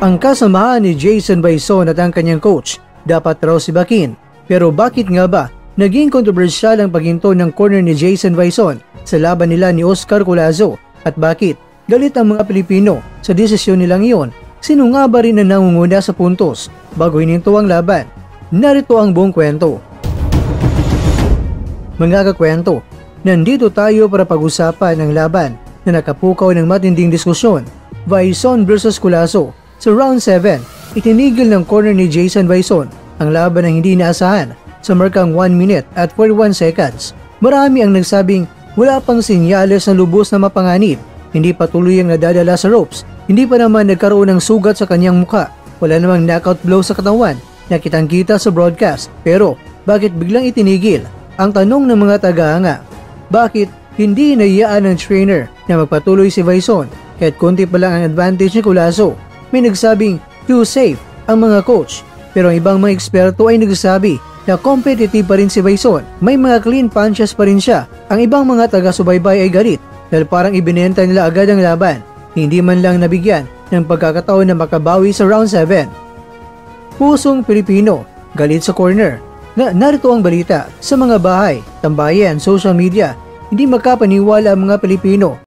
Ang kasamahan ni Jason Baizon at ang kanyang coach dapat raw sibakin. Pero bakit nga ba naging kontrobersyal ang paghinto ng corner ni Jason Baizon sa laban nila ni Oscar Collazo? At bakit galit ang mga Pilipino sa desisyon nilang iyon? Sino nga ba rin ang nangunguna sa puntos bago hininto ang laban? Narito ang buong kwento. Mga kakwento, nandito tayo para pag-usapan ang laban na nakapukaw ng matinding diskusyon. Baizon versus Collazo. Sa round 7, itinigil ng corner ni Jason Baizon ang laban ng hindi inaasahan sa markang 1 minute at 41 seconds. Marami ang nagsabing wala pang senyales ng lubos na mapanganib, hindi patuloy ang nadadala sa ropes, hindi pa naman nagkaroon ng sugat sa kanyang mukha, wala namang knockout blow sa katawan na kitang-kita sa broadcast. Pero bakit biglang itinigil? Ang tanong ng mga tagahanga, bakit hindi inayaan ng trainer na magpatuloy si Baizon kahit konti pa lang ang advantage ni Collazo? May nagsabing too safe ang mga coach, pero ang ibang mga eksperto ay nagsasabi na competitive pa rin si Baizon. May mga clean punches pa rin siya. Ang ibang mga taga-subaybay ay galit dahil parang ibinenta nila agad ang laban, hindi man lang nabigyan ng pagkakataon na makabawi sa round 7. Pusong Pilipino galit sa corner. Narito ang balita sa mga bahay, tambayan, social media. Hindi makapaniwala ang mga Pilipino